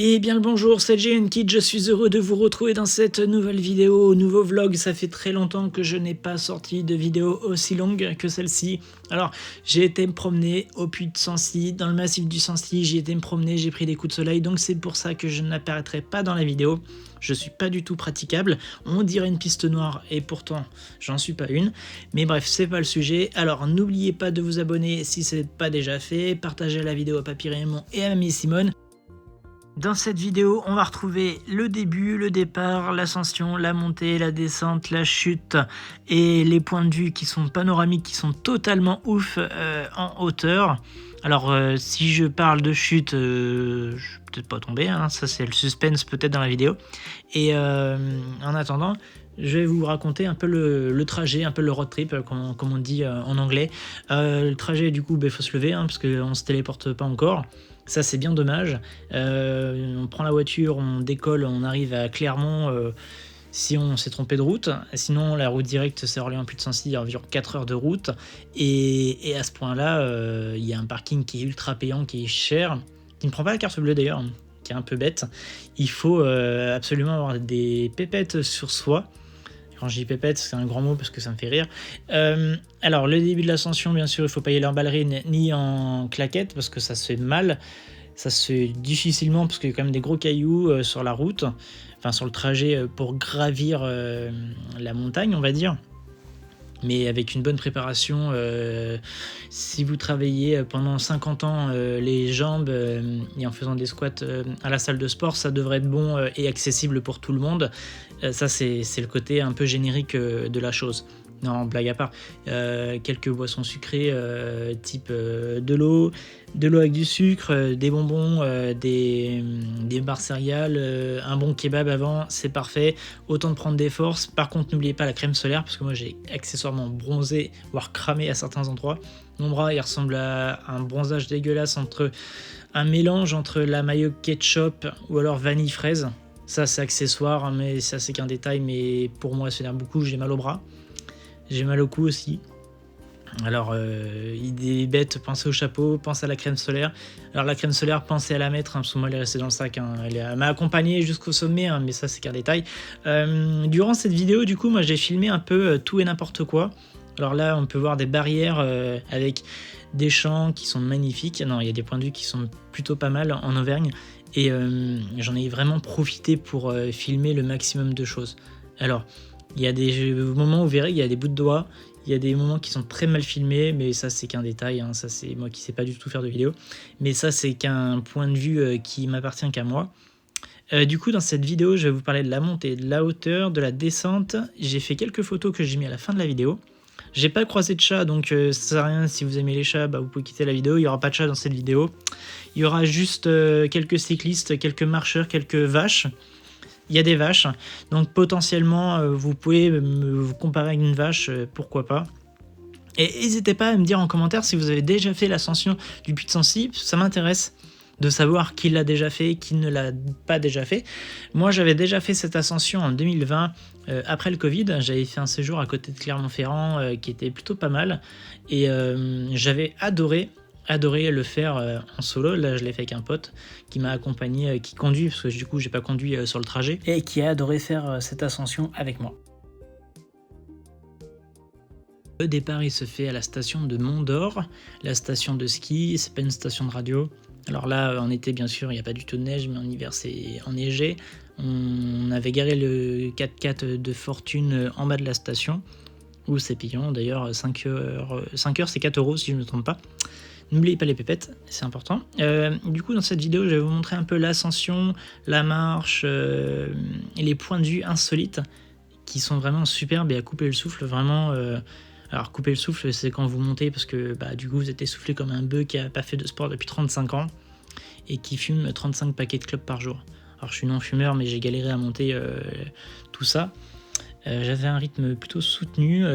Et bien le bonjour, c'est JNKid, je suis heureux de vous retrouver dans cette nouvelle vidéo, nouveau vlog. Ça fait très longtemps que je n'ai pas sorti de vidéo aussi longue que celle-ci. Alors, j'ai été me promener au puy de Sancy, dans le massif du Sancy, j'ai été me promener, j'ai pris des coups de soleil, donc c'est pour ça que je n'apparaîtrai pas dans la vidéo. Je suis pas du tout praticable, on dirait une piste noire et pourtant j'en suis pas une. Mais bref, c'est pas le sujet. Alors n'oubliez pas de vous abonner si ce n'est pas déjà fait, partagez la vidéo à Papy Raymond et à Mamie Simone. Dans cette vidéo, on va retrouver le début, le départ, l'ascension, la montée, la descente, la chute et les points de vue qui sont panoramiques, qui sont totalement ouf en hauteur. Alors si je parle de chute, je vais peut-être pas tomber, hein, ça c'est le suspense peut-être dans la vidéo. Et en attendant, je vais vous raconter un peu le trajet, un peu le road trip, comme on dit en anglais. Le trajet, du coup, il faut se lever, hein, parce qu'on ne se téléporte pas encore. Ça, c'est bien dommage. On prend la voiture, on décolle, on arrive à Clermont si on s'est trompé de route. Sinon, la route directe, c'est Orléans-Puy-de-Sancy, il y a environ 4 heures de route. Et à ce point-là, il y a un parking qui est ultra payant, qui est cher, qui ne prend pas la carte bleue d'ailleurs, qui est un peu bête. Il faut absolument avoir des pépettes sur soi. Quand je dis pépette, c'est un grand mot parce que ça me fait rire. Alors, le début de l'ascension, bien sûr, il ne faut pas y aller en ballerine ni en claquette parce que ça se fait mal. Ça se fait difficilement parce qu'il y a quand même des gros cailloux sur la route, enfin sur le trajet pour gravir la montagne, on va dire. Mais avec une bonne préparation, si vous travaillez pendant 50 ans les jambes et en faisant des squats à la salle de sport, ça devrait être bon et accessible pour tout le monde. Ça, c'est le côté un peu générique de la chose. Non, blague à part, quelques boissons sucrées type de l'eau avec du sucre, des bonbons, des barres céréales, un bon kebab avant, c'est parfait. Autant de prendre des forces. Par contre, n'oubliez pas la crème solaire, parce que moi j'ai accessoirement bronzé, voire cramé à certains endroits. Mon bras, il ressemble à un bronzage dégueulasse, un mélange entre la mayo ketchup ou alors vanille fraise. Ça, c'est accessoire, hein, mais ça, c'est qu'un détail, mais pour moi, ça énerve beaucoup. J'ai mal au bras. J'ai mal au cou aussi. Alors, idée bête, pensez au chapeau, pensez à la crème solaire. Alors, la crème solaire, pensez à la mettre, hein, parce que moi, elle est restée dans le sac. Hein. Elle m'a accompagné jusqu'au sommet, hein, mais ça, c'est qu'un détail. Durant cette vidéo, du coup, moi, j'ai filmé un peu tout et n'importe quoi. Alors là, on peut voir des barrières avec des champs qui sont magnifiques. Non, il y a des points de vue qui sont plutôt pas mal en Auvergne. Et j'en ai vraiment profité pour filmer le maximum de choses. Alors, il y a des moments où vous verrez, il y a des bouts de doigts, il y a des moments qui sont très mal filmés, mais ça c'est qu'un détail, hein, ça c'est moi qui sais pas du tout faire de vidéo, mais ça c'est qu'un point de vue qui m'appartient qu'à moi. Du coup, dans cette vidéo, je vais vous parler de la montée, de la hauteur, de la descente. J'ai fait quelques photos que j'ai mis à la fin de la vidéo. J'ai pas croisé de chat, donc ça sert à rien. Si vous aimez les chats, bah, vous pouvez quitter la vidéo. Il y aura pas de chat dans cette vidéo. Il y aura juste quelques cyclistes, quelques marcheurs, quelques vaches. Il y a des vaches, donc potentiellement vous pouvez vous comparer avec une vache, pourquoi pas. Et n'hésitez pas à me dire en commentaire si vous avez déjà fait l'ascension du Puy de Sancy, ça m'intéresse de savoir qui l'a déjà fait, qui ne l'a pas déjà fait. Moi j'avais déjà fait cette ascension en 2020, après le Covid, j'avais fait un séjour à côté de Clermont-Ferrand qui était plutôt pas mal, et j'avais adoré le faire en solo. Là je l'ai fait avec un pote qui m'a accompagné, qui conduit, parce que du coup j'ai pas conduit sur le trajet, et qui a adoré faire cette ascension avec moi. Le départ il se fait à la station de Mont-d'Or, la station de ski, c'est pas une station de radio. Alors là en été bien sûr il n'y a pas du tout de neige, mais en hiver c'est enneigé. On avait garé le 4x4 de fortune en bas de la station, où c'est payant d'ailleurs, 5 heures c'est 4 € si je ne me trompe pas. N'oubliez pas les pépettes, c'est important. Du coup, dans cette vidéo, je vais vous montrer un peu l'ascension, la marche, et les points de vue insolites qui sont vraiment superbes et à couper le souffle, vraiment. Alors, couper le souffle, c'est quand vous montez parce que du coup, vous êtes essoufflé comme un bœuf qui n'a pas fait de sport depuis 35 ans et qui fume 35 paquets de clopes par jour. Alors, je suis non-fumeur, mais j'ai galéré à monter tout ça. J'avais un rythme plutôt soutenu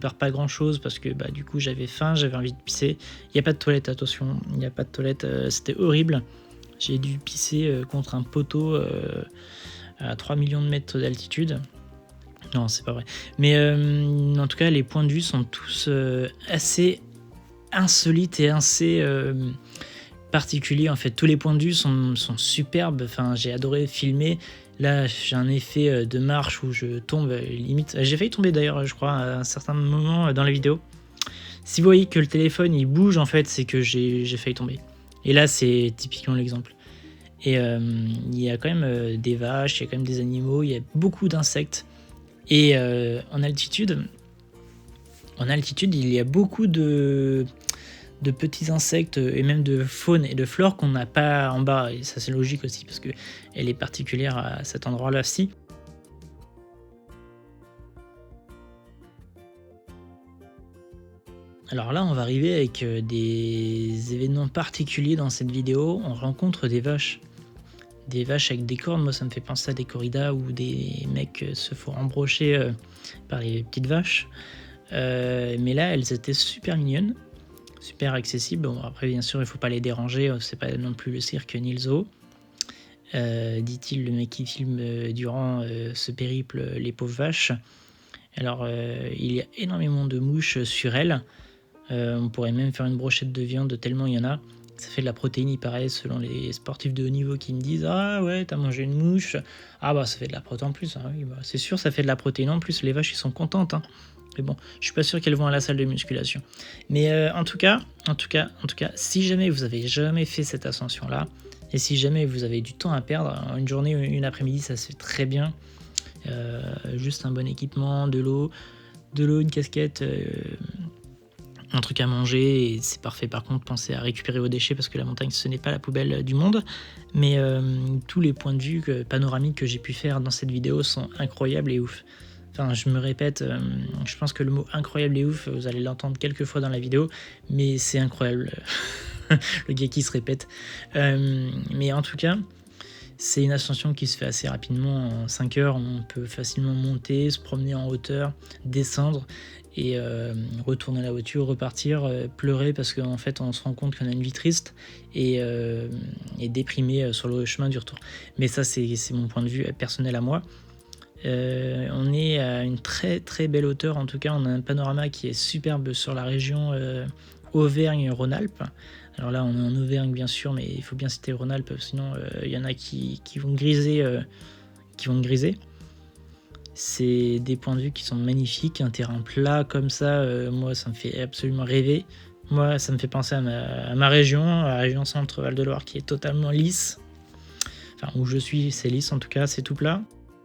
par pas grand chose parce que du coup j'avais faim, j'avais envie de pisser. Il n'y a pas de toilette, attention, il n'y a pas de toilette, c'était horrible. J'ai dû pisser contre un poteau à 3 millions de mètres d'altitude. Non, c'est pas vrai. Mais en tout cas, les points de vue sont tous assez insolites et assez particulier en fait. Tous les points de vue sont superbes. Enfin, j'ai adoré filmer. Là, j'ai un effet de marche où je tombe limite. J'ai failli tomber d'ailleurs, je crois, à un certain moment dans la vidéo. Si vous voyez que le téléphone il bouge, en fait, c'est que j'ai failli tomber. Et là, c'est typiquement l'exemple. Et il y a quand même des vaches, il y a quand même des animaux, il y a beaucoup d'insectes. Et en altitude, il y a beaucoup de petits insectes et même de faune et de flore qu'on n'a pas en bas. Et ça, c'est logique aussi parce qu'elle est particulière à cet endroit-là-ci. Alors là, on va arriver avec des événements particuliers dans cette vidéo. On rencontre des vaches. Des vaches avec des cornes, moi ça me fait penser à des corridas où des mecs se font embrocher par les petites vaches. Mais là, elles étaient super mignonnes, super accessibles. Bon, après, bien sûr, il ne faut pas les déranger, c'est pas non plus le cirque ni le zoo. Dit-il, le mec qui filme durant ce périple les pauvres vaches. Alors, il y a énormément de mouches sur elles. On pourrait même faire une brochette de viande tellement il y en a. Ça fait de la protéine, il paraît, selon les sportifs de haut niveau qui me disent « Ah ouais, t'as mangé une mouche. Ah bah ça fait de la protéine en plus. Ah oui, bah, c'est sûr, ça fait de la protéine en plus. Les vaches, ils sont contentes. Hein. Mais bon, je suis pas sûr qu'elles vont à la salle de musculation. Mais en tout cas, si jamais vous avez jamais fait cette ascension-là, et si jamais vous avez du temps à perdre, une journée, une après-midi, ça se fait très bien. Juste un bon équipement, de l'eau, une casquette... un truc à manger et c'est parfait. Par contre, pensez à récupérer vos déchets parce que la montagne ce n'est pas la poubelle du monde, mais tous les points de vue panoramiques que j'ai pu faire dans cette vidéo sont incroyables et ouf. Enfin, je me répète, je pense que le mot incroyable et ouf, vous allez l'entendre quelques fois dans la vidéo, mais c'est incroyable. Le gars qui se répète. Mais en tout cas, c'est une ascension qui se fait assez rapidement. En 5 heures, on peut facilement monter, se promener en hauteur, descendre et retourner à la voiture, repartir, pleurer parce qu'en fait on se rend compte qu'on a une vie triste et déprimé sur le chemin du retour. Mais ça c'est mon point de vue personnel à moi. On est à une très très belle hauteur, en tout cas on a un panorama qui est superbe sur la région Auvergne-Rhône-Alpes. Alors là on est en Auvergne bien sûr, mais il faut bien citer Rhône-Alpes, sinon il y en a qui vont griser. C'est des points de vue qui sont magnifiques, un terrain plat comme ça, moi ça me fait absolument rêver. Moi ça me fait penser à ma région, à la région centre Val-de-Loire qui est totalement lisse. Enfin où je suis c'est lisse en tout cas, c'est tout plat.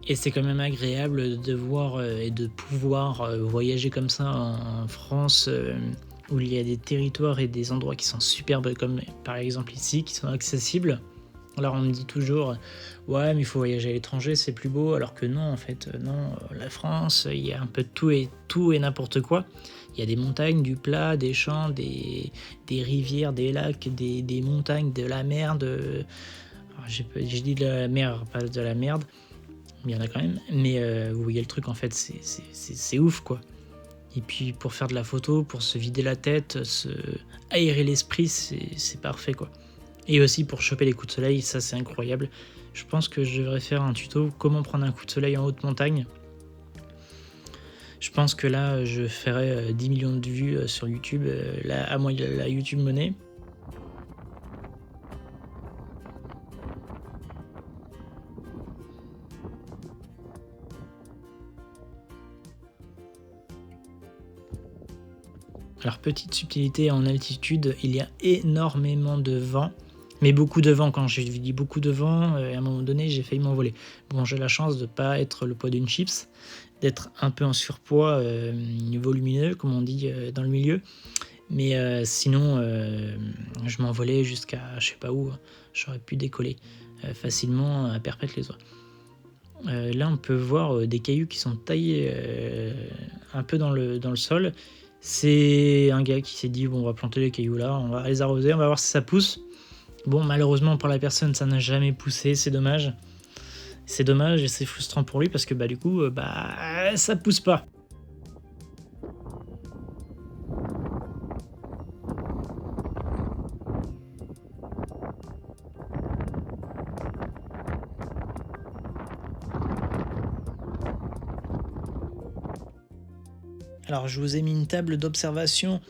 Et c'est quand même agréable de voir et de pouvoir voyager comme ça en France où il y a des territoires et des endroits qui sont superbes comme par exemple ici, qui sont accessibles. Alors on me dit toujours ouais mais il faut voyager à l'étranger c'est plus beau, alors que non en fait non, la France il y a un peu de tout et n'importe quoi. Il y a des montagnes, du plat, des champs, des rivières, des lacs, des montagnes, de la merde. J'ai dit de la mer, pas de la merde, mais il y en a quand même. Mais vous voyez le truc en fait, c'est ouf quoi. Et puis pour faire de la photo, pour se vider la tête, se aérer l'esprit, c'est parfait quoi. Et aussi pour choper les coups de soleil, ça c'est incroyable. Je pense que je devrais faire un tuto comment prendre un coup de soleil en haute montagne. Je pense que là je ferai 10 millions de vues sur YouTube, à moi la YouTube monnaie. Alors petite subtilité, en altitude il y a énormément de vent. Mais beaucoup de vent, quand je dis beaucoup de vent, à un moment donné, j'ai failli m'envoler. Bon, j'ai la chance de ne pas être le poids d'une chips, d'être un peu en surpoids volumineux, comme on dit dans le milieu. Mais sinon, je m'envolais jusqu'à je sais pas où. J'aurais pu décoller facilement à Perpète-les-Oies. Là, on peut voir des cailloux qui sont taillés un peu dans le sol. C'est un gars qui s'est dit, bon, on va planter les cailloux là, on va les arroser, on va voir si ça pousse. Bon, malheureusement pour la personne, ça n'a jamais poussé, c'est dommage. C'est dommage et c'est frustrant pour lui parce que du coup, ça pousse pas. Alors, je vous ai mis une table d'observation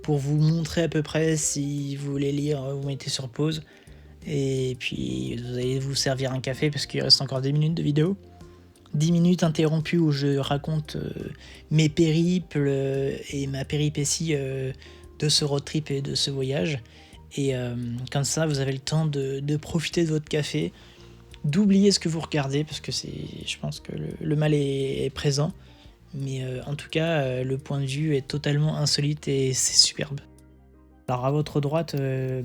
pour vous montrer à peu près. Si vous voulez lire, vous mettez sur pause. Et puis vous allez vous servir un café parce qu'il reste encore 10 minutes de vidéo. 10 minutes interrompues où je raconte mes périples et ma péripétie de ce road trip et de ce voyage. Et comme ça, vous avez le temps de profiter de votre café, d'oublier ce que vous regardez, parce que je pense que le mal est présent. Mais en tout cas, le point de vue est totalement insolite et c'est superbe. Alors à votre droite,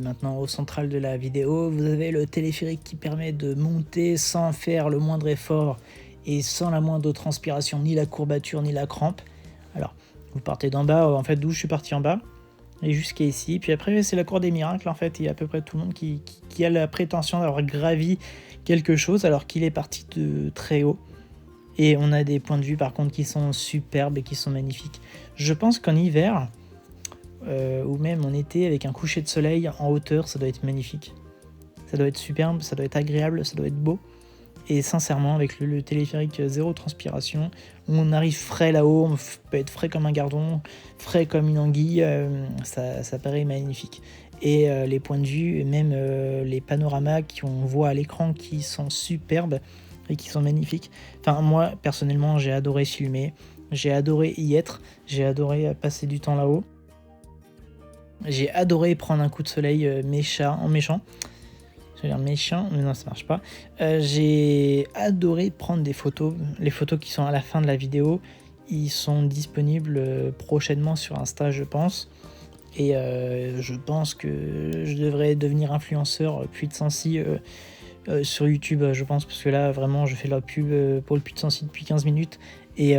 maintenant au central de la vidéo, vous avez le téléphérique qui permet de monter sans faire le moindre effort et sans la moindre transpiration, ni la courbature, ni la crampe. Alors, vous partez d'en bas, en fait d'où je suis parti en bas, et jusqu'à ici. Puis après, c'est la cour des miracles, en fait. Il y a à peu près tout le monde qui a la prétention d'avoir gravi quelque chose, alors qu'il est parti de très haut. Et on a des points de vue, par contre, qui sont superbes et qui sont magnifiques. Je pense qu'en hiver, ou même en été, avec un coucher de soleil en hauteur, ça doit être magnifique. Ça doit être superbe, ça doit être agréable, ça doit être beau. Et sincèrement, avec le téléphérique zéro transpiration, où on arrive frais là-haut, on peut être frais comme un gardon, frais comme une anguille, ça paraît magnifique. Et les points de vue, et même les panoramas qu'on voit à l'écran qui sont superbes et qui sont magnifiques. Enfin, moi, personnellement, j'ai adoré filmer, j'ai adoré y être, j'ai adoré passer du temps là-haut. J'ai adoré prendre un coup de soleil méchant. Je vais dire méchant, mais non, ça marche pas. J'ai adoré prendre des photos. Les photos qui sont à la fin de la vidéo, ils sont disponibles prochainement sur Insta, je pense. Et je pense que je devrais devenir influenceur Puy de Sancy sur YouTube, je pense, parce que là, vraiment, je fais la pub pour le Puy de Sancy depuis 15 minutes. Et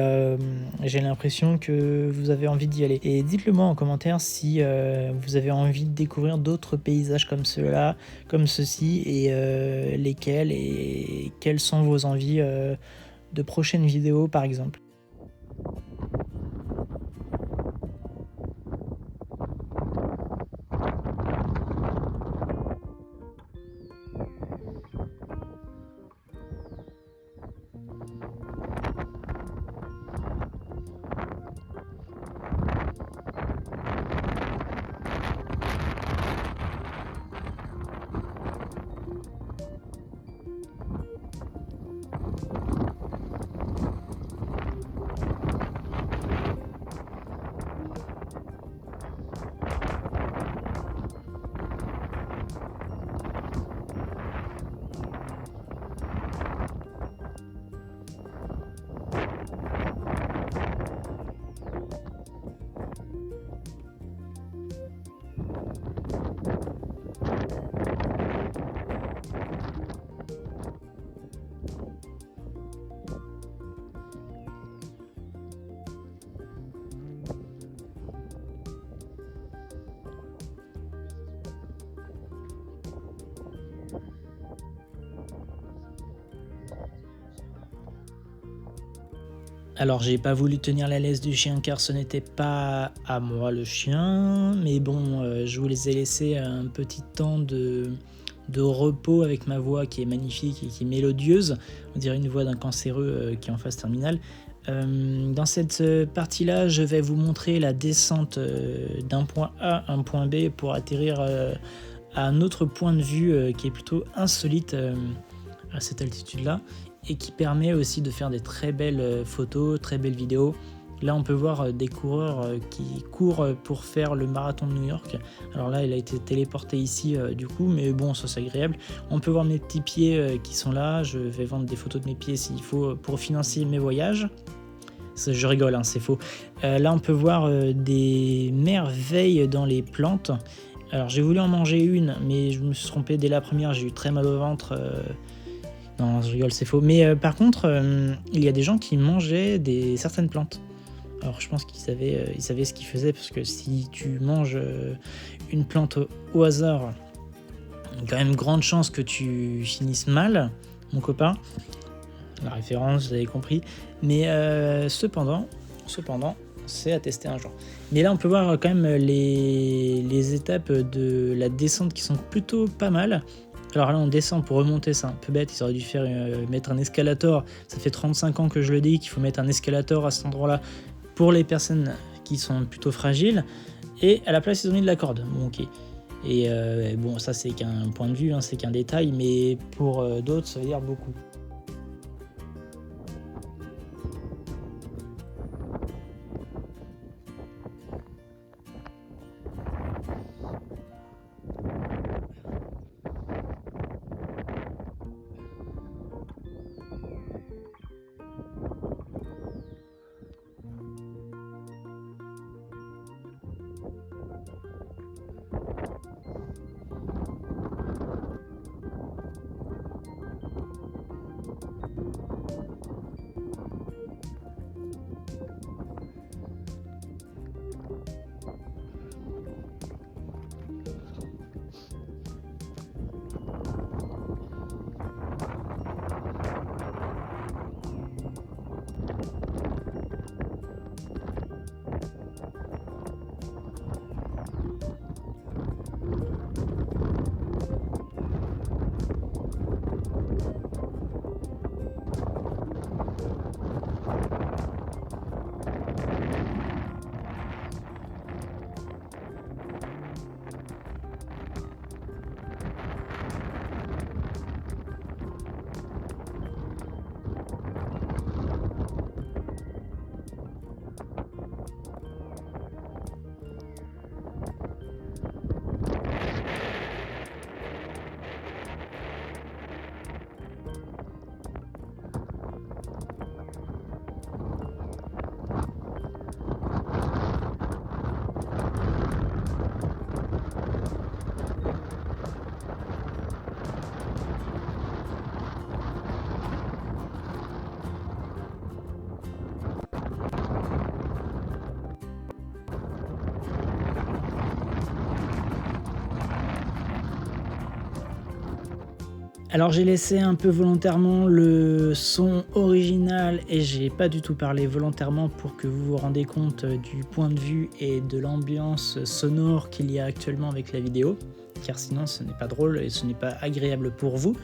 j'ai l'impression que vous avez envie d'y aller. Et dites-le moi en commentaire si vous avez envie de découvrir d'autres paysages comme ceux-là, comme ceux-ci, et lesquels et quelles sont vos envies de prochaines vidéos par exemple. Alors j'ai pas voulu tenir la laisse du chien car ce n'était pas à moi le chien, mais bon, je vous les ai laissé un petit temps de repos avec ma voix qui est magnifique et qui est mélodieuse, on dirait une voix d'un cancéreux qui est en phase terminale. Dans cette partie-là, je vais vous montrer la descente d'un point A à un point B pour atterrir à un autre point de vue qui est plutôt insolite à cette altitude-là, et qui permet aussi de faire des très belles photos, très belles vidéos. Là, on peut voir des coureurs qui courent pour faire le marathon de New York. Alors là, il a été téléporté ici du coup, mais bon, ça c'est agréable. On peut voir mes petits pieds qui sont là. Je vais vendre des photos de mes pieds s'il faut pour financer mes voyages. Ça, je rigole, hein, c'est faux. Là, on peut voir des merveilles dans les plantes. Alors, j'ai voulu en manger une, mais je me suis trompé dès la première. J'ai eu très mal au ventre. Non, je rigole, c'est faux. Mais par contre, il y a des gens qui mangeaient certaines plantes. Alors je pense qu'ils savaient ce qu'ils faisaient, parce que si tu manges une plante au hasard, il y a quand même grande chance que tu finisses mal, mon copain. La référence, vous avez compris. Mais cependant, c'est à tester un jour. Mais là, on peut voir quand même les étapes de la descente qui sont plutôt pas mal. Alors là, on descend pour remonter, c'est un peu bête, ils auraient dû mettre un escalator. Ça fait 35 ans que je le dis qu'il faut mettre un escalator à cet endroit-là pour les personnes qui sont plutôt fragiles. et à la place ils ont mis de la corde. Bon, ok. Et bon, ça c'est qu'un point de vue, hein, c'est qu'un détail, mais pour d'autres ça veut dire beaucoup. Alors j'ai laissé un peu volontairement le son original et j'ai pas du tout parlé volontairement pour que vous vous rendez compte du point de vue et de l'ambiance sonore qu'il y a actuellement avec la vidéo, car sinon ce n'est pas drôle et ce n'est pas agréable pour vous.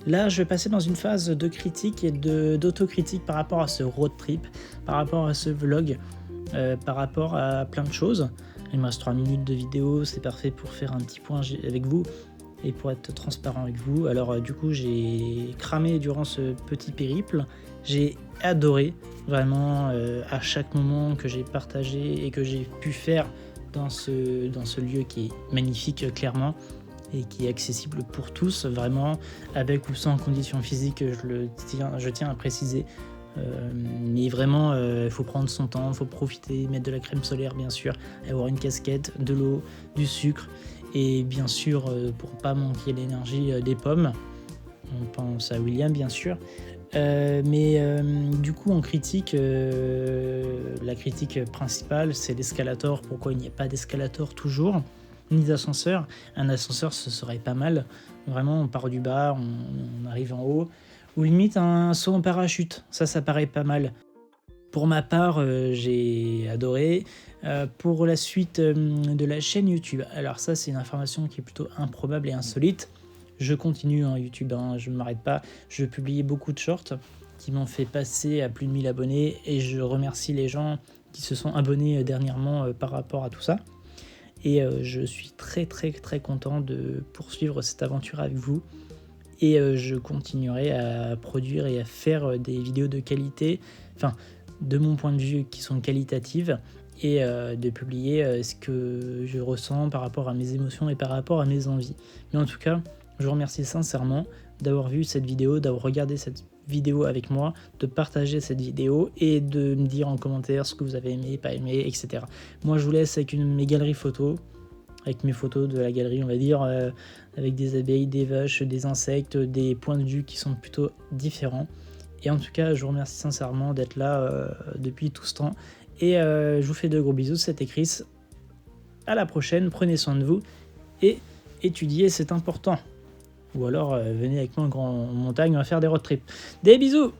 Là je vais passer dans une phase de critique et d'autocritique par rapport à ce road trip, par rapport à ce vlog, par rapport à plein de choses. Il me reste 3 minutes de vidéo, c'est parfait pour faire un petit point avec vous et pour être transparent avec vous. Alors du coup j'ai cramé durant ce petit périple, j'ai adoré vraiment à chaque moment que j'ai partagé et que j'ai pu faire dans ce lieu qui est magnifique clairement et qui est accessible pour tous, vraiment avec ou sans conditions physiques, je tiens à préciser. Mais vraiment il faut prendre son temps, il faut profiter, mettre de la crème solaire bien sûr, avoir une casquette, de l'eau, du sucre et bien sûr pour pas manquer l'énergie des pommes. On pense à William bien sûr. Du coup en critique, la critique principale c'est l'escalator. Pourquoi il n'y a pas d'escalator toujours, ni d'ascenseur? Un ascenseur ce serait pas mal, vraiment on part du bas, on arrive en haut, ou limite un saut en parachute, ça paraît pas mal. Pour ma part, j'ai adoré. Pour la suite de la chaîne YouTube, alors ça c'est une information qui est plutôt improbable et insolite. Je continue YouTube, je ne m'arrête pas. Je publie beaucoup de shorts qui m'ont fait passer à plus de 1000 abonnés et je remercie les gens qui se sont abonnés dernièrement par rapport à tout ça. Et je suis très content de poursuivre cette aventure avec vous. Et je continuerai à produire et à faire des vidéos de qualité, enfin de mon point de vue qui sont qualitatives, et de publier ce que je ressens par rapport à mes émotions et par rapport à mes envies. Mais en tout cas, je vous remercie sincèrement d'avoir vu cette vidéo, d'avoir regardé cette vidéo avec moi, de partager cette vidéo et de me dire en commentaire ce que vous avez aimé, pas aimé, etc. Moi je vous laisse avec mes galeries photos, avec mes photos de la galerie on va dire, avec des abeilles, des vaches, des insectes, des points de vue qui sont plutôt différents. Et en tout cas je vous remercie sincèrement d'être là depuis tout ce temps. Et je vous fais de gros bisous, c'était Chris. À la prochaine, prenez soin de vous et étudier, c'est important. Ou alors venez avec moi en montagne, on va faire des road trips. Des bisous!